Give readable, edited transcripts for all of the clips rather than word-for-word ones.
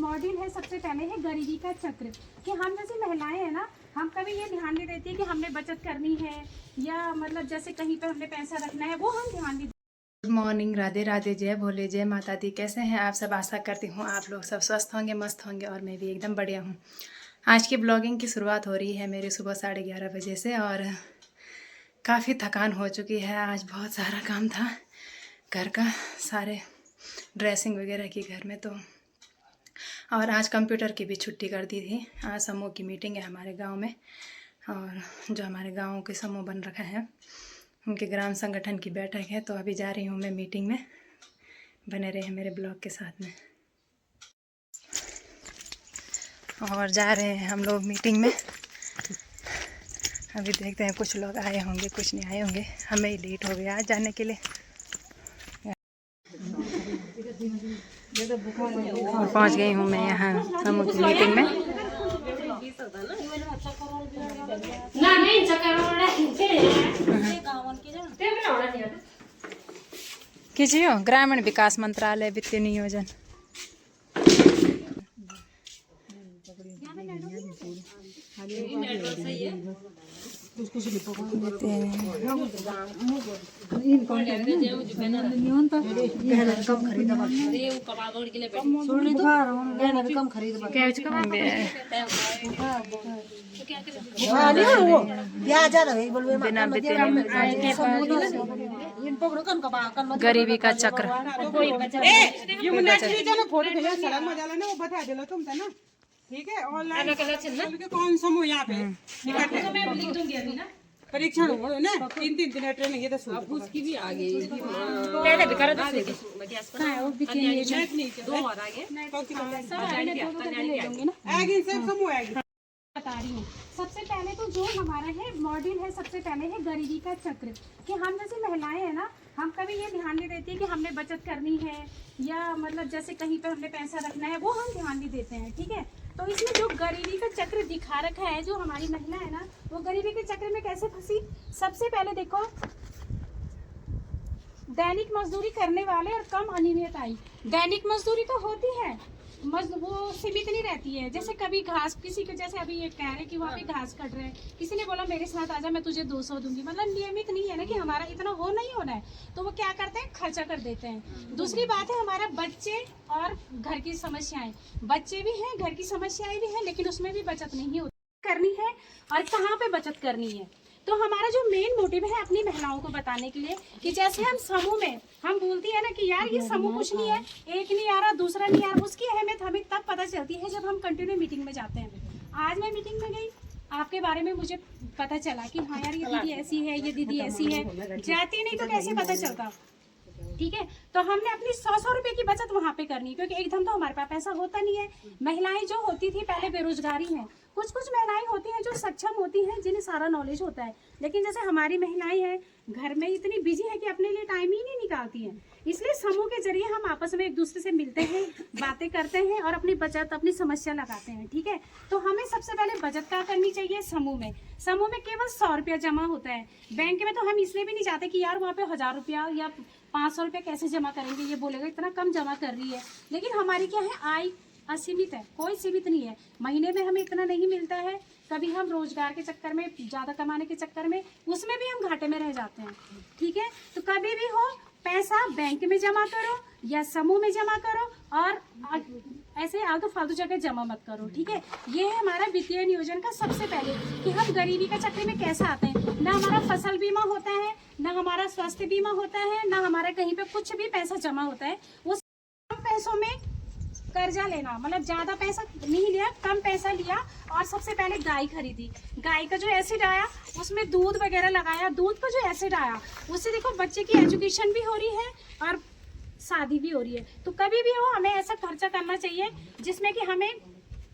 Module है सबसे पहले है गरीबी का चक्र, कि हम जैसी महिलाएं हैं ना, हम कभी ये ध्यान नहीं देती कि हमने बचत करनी है या मतलब जैसे कहीं पर हमने पैसा रखना है, वो हम ध्यान नहीं। गुड मॉर्निंग, राधे राधे, जय भोले, जय माता दी। कैसे हैं आप सब? आशा करती हूँ आप लोग सब स्वस्थ होंगे, मस्त होंगे और मैं भी एकदम बढ़िया हूँ। आज की ब्लॉगिंग की शुरुआत हो रही है मेरी सुबह 11:30 बजे से और काफ़ी थकान हो चुकी है। आज बहुत सारा काम था घर का, सारे ड्रेसिंग वगैरह की घर में तो, और आज कंप्यूटर की भी छुट्टी कर दी थी। आज समूह की मीटिंग है हमारे गाँव में, और जो हमारे गाँव के समूह बन रखा है उनके ग्राम संगठन की बैठक है, तो अभी जा रही हूँ मैं मीटिंग में। बने रहे मेरे ब्लॉग के साथ में। और जा रहे हैं हम लोग मीटिंग में। अभी देखते हैं, कुछ लोग आए होंगे, कुछ नहीं आए होंगे। हमें ही लेट हो गया आज जाने के लिए। और पहुँच गई हूँ मैं यहाँ समूह की मीटिंग में। किजियो ग्रामीण विकास मंत्रालय वित्तीय नियोजन। गरीबी का चक्र। ठीक है, ऑनलाइन कौन समूह यहाँ पे परीक्षण हो ना, 3 दिन ट्रेनिंग है। तो उसकी भी आ गई पहले भी करा था, बता रही हूँ। सबसे पहले तो जो हमारा है मॉड्यूल है सबसे पहले है गरीबी का चक्र, कि हम जैसी महिलाएं हैं ना, हम कभी ये ध्यान नहीं देती कि हमने बचत करनी है या मतलब जैसे कहीं पर हमने पैसा रखना है, वो हम ध्यान नहीं देते हैं। ठीक है, तो इसमें जो गरीबी का चक्र दिखा रखा है, जो हमारी महिला है ना, वो गरीबी के चक्र में कैसे फंसी। सबसे पहले देखो, दैनिक मजदूरी करने वाले और कम अनियमित आई। दैनिक मजदूरी तो होती है, वो सीमित नहीं रहती है। जैसे कभी घास, किसी को जैसे अभी ये कह रहे कि वहाँ पे घास कट रहे हैं, किसी ने बोला मेरे साथ आजा मैं तुझे 200 दूंगी, मतलब नियमित नहीं है ना कि हमारा इतना हो नहीं होना है, तो वो क्या करते हैं, खर्चा कर देते हैं। दूसरी बात है, हमारा बच्चे और घर की समस्याएं, बच्चे भी हैं, घर की समस्याएं भी हैं, लेकिन उसमें भी बचत नहीं करनी है। और कहाँ पे बचत करनी है, तो हमारा जो मेन मोटिव है अपनी महिलाओं को बताने के लिए, कि जैसे हम समूह में हम बोलती है ना कि यार ये समूह कुछ नहीं है, एक नहीं आ रहा, दूसरा नहीं आ रहा, उसकी अहमियत हमें तब पता चलती है जब हम कंटिन्यू मीटिंग में जाते हैं। आज मैं मीटिंग में गई, आपके बारे में मुझे पता चला कि हाँ यार ये दीदी ऐसी है, ये दीदी ऐसी है। जाती नहीं तो कैसे पता चलता। ठीक है, तो हमने अपनी 100 रुपए की बचत वहाँ पे करनी, क्योंकि एकदम तो हमारे पास पैसा होता नहीं है। महिलाएं जो होती थी पहले बेरोजगारी हैं, कुछ महिलाएं होती हैं जो सक्षम होती हैं, जिन्हें सारा नॉलेज होता है, लेकिन जैसे हमारी महिलाएं हैं घर में इतनी बिजी है कि अपने लिए टाइम ही नहीं निकालती हैं। इसलिए समूह के जरिए हम आपस में एक दूसरे से मिलते हैं, बातें करते हैं और अपनी बचत, अपनी समस्या लगाते हैं। ठीक है, तो हमें सबसे पहले बचत क्या करनी चाहिए। समूह में केवल 100 रुपया जमा होता है। बैंक में तो हम इसलिए भी नहीं चाहते कि यार वहाँ पे 1000 रुपया या 500 रुपया कैसे जमा करेंगे, ये बोलेगा इतना कम जमा कर रही है। लेकिन हमारी क्या है, आय असीमित है, कोई सीमित नहीं है। महीने में हमें इतना नहीं मिलता है, कभी हम रोजगार के चक्कर में, ज़्यादा कमाने के चक्कर में, उसमें भी हम घाटे में रह जाते हैं। ठीक है, तो कभी भी हो पैसा बैंक में जमा करो या समूह में जमा करो, और ऐसे आलतू फालतू जगह जमा मत करो। ठीक है, ये है हमारा वित्तीय नियोजन का सबसे पहले, कि हम गरीबी के चक्कर में कैसे आते हैं। ना हमारा फसल बीमा होता है, ना हमारा स्वास्थ्य बीमा होता है, ना हमारा कहीं पे कुछ भी पैसा जमा होता है। उस कम पैसों में कर्जा लेना, मतलब ज्यादा पैसा नहीं लिया, कम पैसा लिया, और सबसे पहले गाय खरीदी। गाय का जो एसिड आया, उसमें दूध वगैरह लगाया, दूध का जो एसिड आया उससे देखो बच्चे की एजुकेशन भी हो रही है और शादी भी हो रही है। तो कभी भी हो हमें ऐसा खर्चा करना चाहिए जिसमें कि हमें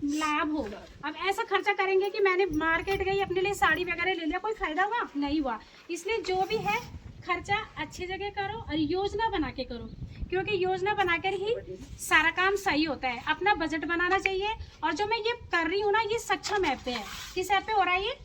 लाभ हो। अब ऐसा खर्चा करेंगे कि मैंने मार्केट गई, अपने लिए साड़ी वगैरह ले लिया, कोई फायदा हुआ नहीं हुआ। इसलिए जो भी है खर्चा अच्छी जगह करो और योजना बना के करो, क्योंकि योजना बनाकर ही सारा काम सही होता है। अपना बजट बनाना चाहिए। और जो मैं ये कर रही हूँ ना, ये सक्षम ऐप पे है। किस ऐप पे हो रहा है ये?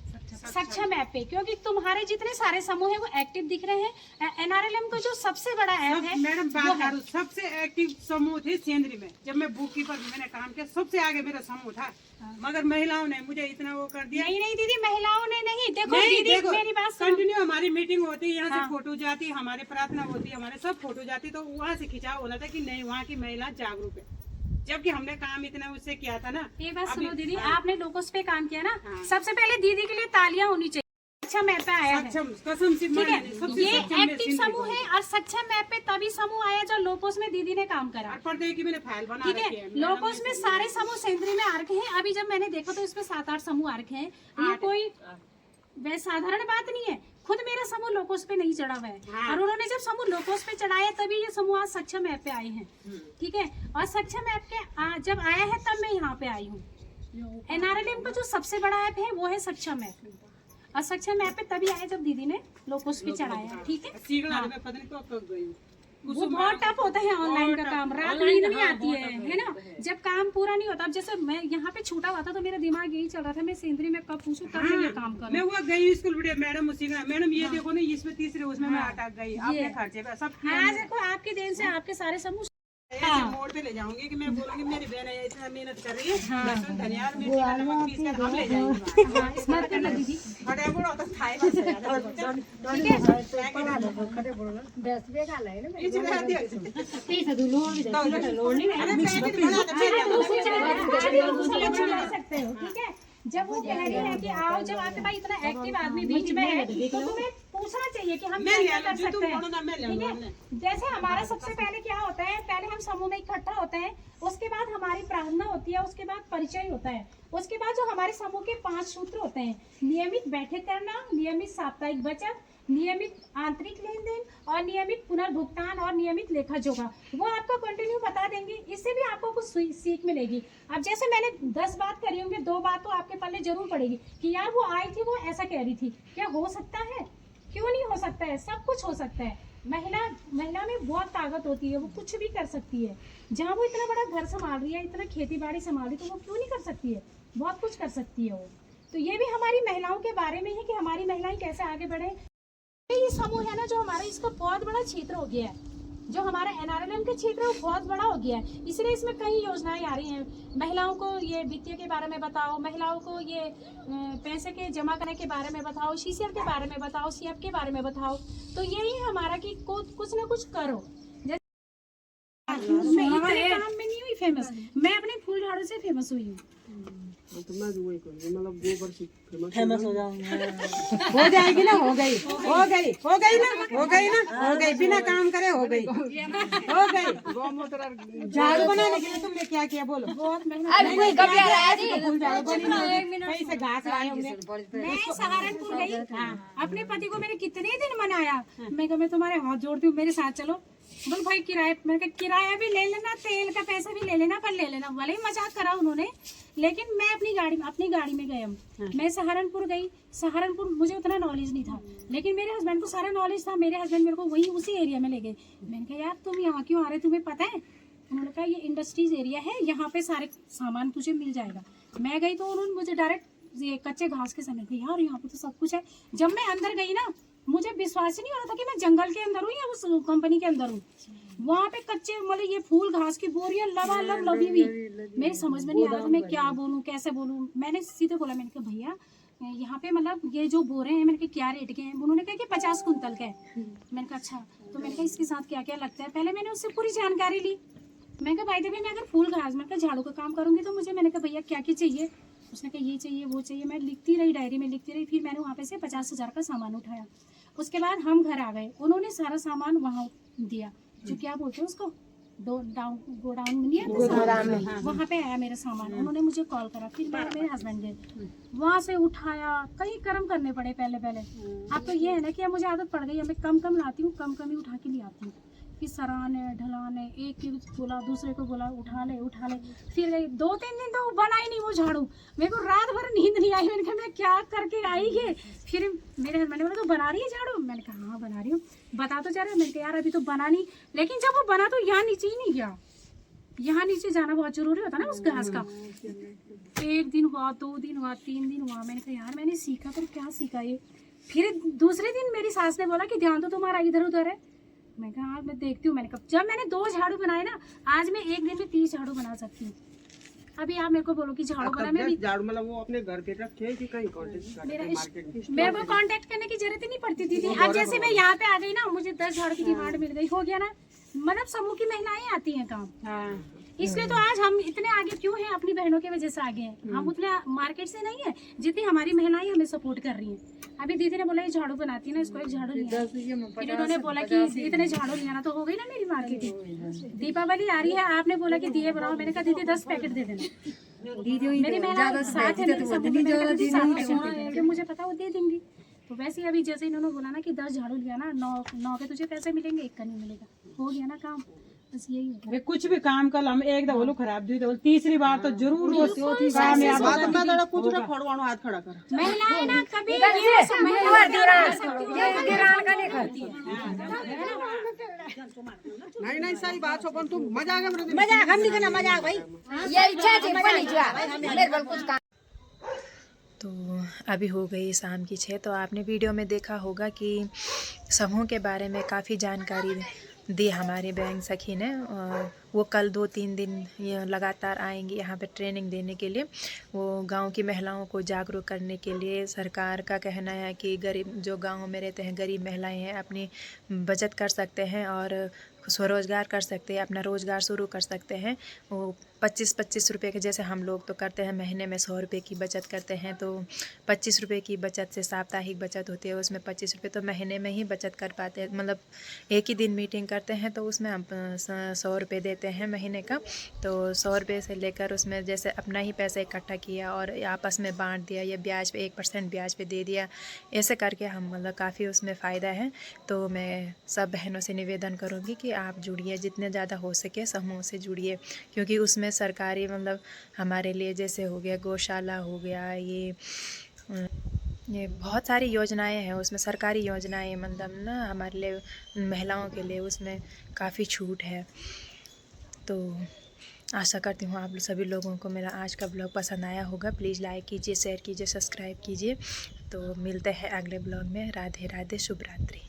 सक्षम ऐप पे, क्योंकि तुम्हारे जितने सारे समूह है वो एक्टिव दिख रहे हैं। NRLM का जो सबसे बड़ा ऐप है मैडम बात करूँ, सबसे एक्टिव समूह थे सेंद्री में। जब मैं बुक कीपर मैंने काम किया, सबसे आगे मेरा समूह था। मगर महिलाओं ने मुझे इतना वो कर दिया। नहीं दीदी, महिलाओं ने नहीं, देखो नहीं, दीदी देखो, मेरी बात सुनो। कंटिन्यू हमारी मीटिंग होती, यहाँ से फोटो जाती, हमारे प्रार्थना होती, हमारे सब फोटो जाती, तो वहाँ से खिंचाव होना था कि नहीं वहाँ की महिला जागरूक है। जबकि हमने काम इतना उससे किया था ना। ये बात सुनो दीदी, आपने लोगोस पे काम किया ना, सबसे पहले दीदी के लिए तालियां होनी चाहिए। सक्षम ऐप पे आया है, कसम से ठीक है, ये एक्टिव समूह है। और सक्षम ऐप पे तभी समूह आया जो लोकोस में दीदी ने काम करा, पर्दे की मैंने फाइल बना ठीक रखी है। है। लोकोस में सारे समूह सेंद्री में आ रखे हैं। अभी जब मैंने देखा तो इसमें 7-8 समूह आ रखे हैं। ये कोई वह साधारण बात नहीं है। खुद मेरा समूह लोकोस पे नहीं चढ़ा हुआ है, और उन्होंने जब समूह लोकोस पे चढ़ाया तभी ये समूह आज सक्षम ऐप पे आए हैं, ठीक है। और सक्षम ऐप के जब आया है तब मैं यहाँ पे आई हूँ। NRLM का जो सबसे बड़ा ऐप है वो है सक्षम ऐप, और सक्षम ऐप पे तभी आया जब दीदी ने लोकोस पे चढ़ाया, ठीक है। पता नहीं कब गई, वो बहुत टफ होता है ऑनलाइन का काम, रात नींद नहीं आती है ना, जब काम पूरा नहीं होता। अब जैसे मैं यहाँ पे छूटा हुआ था तो मेरा दिमाग यही चल रहा था, मैं सेंद्री में कब पूछूं कब मैं ये काम करूं। मैं वो गई स्कूल वीडियो मैडम उसी का, मैडम ये देखो ना, इसमें तीसरे उसमें मैं अटक गई अपने खर्चे पे सब। आज देखो आपकी देन से आपके सारे समूह मोड़ पे ले जाऊंगी कि मैं बोलूंगी मेरी बहन इतना मेहनत कर रही है, लहसुन धनिया मिर्ची का नमक पीस कर हम ले जाएंगे। स्मार्ट कर लो दीदी, खड़े बोलो तो खाए बस सकते हो, ठीक है। जब वो कह रही है कि आओ, जब आपके पास इतना एक्टिव आदमी बीच में है तो तुम्हें पूछना चाहिए कि हम क्या कर सकते हैं, ठीक है। जैसे हमारा सबसे पहले क्या होता है, पहले हम समूह में इकट्ठा होते हैं, उसके बाद हमारी प्रार्थना होती है, उसके बाद परिचय होता है, उसके बाद जो हमारे समूह के 5 सूत्र होते हैं, नियमित बैठक करना, नियमित साप्ताहिक बचत, नियमित आंतरिक लेन देन, और नियमित पुनर्भुगतान, और नियमित लेखा जोखा, वो आपको कंटिन्यू बता देंगे। इससे भी आपको कुछ सीख मिलेगी। अब जैसे मैंने 10 बात करी होंगी, 2 बात तो आपके पल्ले जरूर पड़ेगी कि यार वो आई थी, वो ऐसा कह रही थी, क्या हो सकता है, क्यों नहीं हो सकता है, सब कुछ हो सकता है। महिला में बहुत ताकत होती है, वो कुछ भी कर सकती है। जहाँ वो इतना बड़ा घर संभाल रही है, इतना खेती बाड़ी संभाल रही है, तो वो क्यों नहीं कर सकती है, बहुत कुछ कर सकती है वो। तो ये भी हमारी महिलाओं के बारे में है कि हमारी महिलाएं कैसे आगे बढ़े। ये समूह है ना जो हमारा, इसका बहुत बड़ा क्षेत्र हो गया है, जो हमारा NRLM के क्षेत्र है वो बहुत बड़ा हो गया है, इसलिए इसमें कई योजनाएं आ रही हैं। महिलाओं को ये वित्तीय के बारे में बताओ, महिलाओं को ये पैसे के जमा करने के बारे में बताओ, CCR के बारे में बताओ, CF के बारे में बताओ। तो यही हमारा कि कुछ ना कुछ करो। जैसे मैं इतने काम में नहीं हुई फेमस, मैं अपने फूल झाड़ू से फेमस हुई हूँ। तो मैं वही करूँगी, मतलब गोबर से फेमस हो जाऊंगा। हो जाएगी ना, हो गई ना, बिना काम करे हो गई। झाड़ू बनाने के लिए तुमने क्या किया बोलो? बहुत मेहनत। घास लाए होंगे। मैं सहारनपुर गई, अपने पति को मैंने कितने दिन मनाया, मैं तुम्हारे हाथ जोड़ती हूँ, मेरे साथ चलो। बोल भाई किराया, मैंने कहा किराया भी ले लेना, तेल का पैसा भी ले लेना, पर ले लेना। भले ही मजाक करा उन्होंने, लेकिन मैं अपनी गाड़ी में गई। मैं सहारनपुर गई। सहारनपुर मुझे उतना नॉलेज नहीं था, लेकिन मेरे हस्बैंड को सारा नॉलेज था। मेरे हस्बैंड मेरे को वही उसी एरिया में ले गए। मैंने कहा यार तुम यहाँ क्यों आ रहे, तुम्हें पता है? उन्होंने कहा ये इंडस्ट्रीज एरिया है, यहाँ पे सारे सामान तुझे मिल जाएगा। मैं गई तो उन्होंने मुझे डायरेक्ट ये कच्चे घास के समय यार यहाँ पे तो सब कुछ है। जब मैं अंदर गई ना, मुझे विश्वास ही नहीं हो रहा था कि मैं जंगल के अंदर हूँ या उस कंपनी के अंदर हूँ। वहाँ पे कच्चे मतलब ये फूल घास की बोरियां लबालब लगी हुई, मेरी समझ में नहीं आ रहा था मैं क्या बोलूँ, कैसे बोलूँ। मैंने सीधे बोला, मैंने कहा भैया यहाँ पे मतलब ये जो बोरे हैं, मैंने कहा क्या रेट के हैं? उन्होंने कहा कि 50 कुंतल के। मैंने कहा अच्छा। तो मैंने कहा इसके साथ क्या क्या लगता है, पहले मैंने उससे पूरी जानकारी ली। मैंने कहा भाई देवी मैं अगर फूल घास, मैंने कहा झाड़ू का काम करूंगी तो मुझे, मैंने कहा भैया क्या क्या चाहिए? उसने कहा ये चाहिए वो चाहिए। मैं लिखती रही, डायरी में लिखती रही। फिर मैंने वहाँ पे से 50,000 का सामान उठाया। उसके बाद हम घर आ गए। उन्होंने सारा सामान वहाँ दिया, जो क्या बोलते हैं उसको, गोडाउन में नहीं आता, वहाँ पे आया मेरा सामान। उन्होंने मुझे कॉल करा, फिर मेरे हस्बैंड गए, वहाँ से उठाया। कई कर्म करने पड़े पहले। अब तो ये है ना कि अब मुझे आदत पड़ गई है, मैं कम लाती हूँ, कम ही उठा के ले आती हूँ। फिर सराहने ढलाने, एक की बोला, दूसरे को बोला उठा ले। फिर 2-3 दिन तो बना ही नहीं वो झाड़ू। मेरे को रात भर नींद नहीं आई। मैंने कहा मैं क्या करके आई है। फिर मेरे हस्बैंड ने बोला तो बना रही है झाड़ू? मैंने कहा हाँ बना रही हूँ। बता तो जा रहा है। मैंने कहा यार अभी तो बना नहीं, लेकिन जब वो बना तो यहाँ नीचे ही नहीं गया, यहाँ नीचे जाना बहुत जरूरी होता है ना उस घास का। 1 दिन हुआ, 2 दिन हुआ, 3 दिन हुआ, मैंने कहा यार मैंने सीखा पर क्या सीखा ये। फिर दूसरे दिन मेरी सास ने बोला कि ध्यान तो तुम्हारा इधर उधर है। मैं कहा हाँ मैं देखती हूँ। मैंने कहा जब मैंने 2 झाड़ू बनाए ना, आज मैं 1 दिन में 30 झाड़ू बना सकती हूँ। अभी आप मेरे को बोलो कि झाड़ू बना, मैं भी झाड़ू मतलब वो अपने घर पे रखे हैं कि कहीं कांटेक्ट मेरे को कांटेक्ट करने की जरूरत ही नहीं पड़ती थी। अब जैसे मैं यहाँ पे आ गई ना, मुझे 10 झाड़ू की डिमांड मिल गई, हो गया ना। मतलब समूह की महिलाएं आती हैं काम, इसलिए तो आज हम इतने आगे क्यों हैं, अपनी बहनों की वजह से आगे हैं। हम उतने मार्केट से नहीं है जितनी हमारी महिलाएं हमें सपोर्ट कर रही हैं। अभी दीदी ने बोला ये झाड़ू बनाती है ना, इसको एक झाड़ू लिया। फिर उन्होंने बोला कि इतने झाड़ू लिया ना, तो हो गई ना मेरी मार्केटिंग। दीपावली आ रही है, आपने बोला कि दिए बनाओ, मैंने कहा दीदी 10 पैकेट दे देना। मेरी महिला साथ है, मेरे समूह में 7 पैकेट दे देना, क्योंकि मुझे पता वो दे देंगी। तो वैसे अभी जैसे इन्होंने बोला ना कि 10 झाड़ू लिया ना, 9 के तुझे पैसे मिलेंगे, 1 का नहीं मिलेगा। हो गया ना काम, बस यही है। अरे कुछ भी काम कर हम एक दफा खराब, 2 दफा, तीसरी बार तो जरूर वो कामयाब होगा। कुछ ना खड़वानो हाथ खड़ा कर। महिलाएं ना कभी नहीं सही बात हो, तुम मजाक है मजाक हम नहीं करना, मजाक भाई ये इच्छा थी बनी जुआ मेरे बल कुछ काम। तो अभी हो गई शाम की 6। तो आपने वीडियो में देखा होगा कि समूह के बारे में काफ़ी जानकारी दी हमारी बहन सखी ने। और वो कल 2-3 दिन ये लगातार आएंगी यहाँ पे ट्रेनिंग देने के लिए। वो गांव की महिलाओं को जागरूक करने के लिए। सरकार का कहना है कि गरीब जो गांव में रहते हैं, गरीब महिलाएं हैं, अपनी बचत कर सकते हैं और स्वरोज़गार कर सकते हैं, अपना रोज़गार शुरू कर सकते हैं। वो 25-25 रुपये के, जैसे हम लोग तो करते हैं महीने में 100 रुपये की बचत करते हैं, तो 25 रुपये की बचत से साप्ताहिक बचत होती है, उसमें 25 रुपये तो महीने में ही बचत कर पाते हैं। मतलब एक ही दिन मीटिंग करते हैं तो उसमें हम 100 रुपये देते हैं महीने का। तो 100 रुपये से लेकर उसमें जैसे अपना ही पैसा इकट्ठा किया और आपस में बांट दिया, या ब्याज पे 1% ब्याज पे दे दिया, ऐसे करके हम मतलब काफ़ी उसमें फ़ायदा है। तो मैं सब बहनों से निवेदन करूँगी कि आप जुड़िए, जितने ज़्यादा हो सके समूह से जुड़िए, क्योंकि उसमें सरकारी मतलब हमारे लिए जैसे हो गया गौशाला हो गया, ये बहुत सारी योजनाएं हैं उसमें, सरकारी योजनाएं मतलब ना हमारे लिए महिलाओं के लिए उसमें काफ़ी छूट है। तो आशा करती हूँ आप सभी लोगों को मेरा आज का ब्लॉग पसंद आया होगा। प्लीज़ लाइक कीजिए, शेयर कीजिए, सब्सक्राइब कीजिए। तो मिलते हैं अगले ब्लॉग में। राधे राधे, शुभ रात्रि।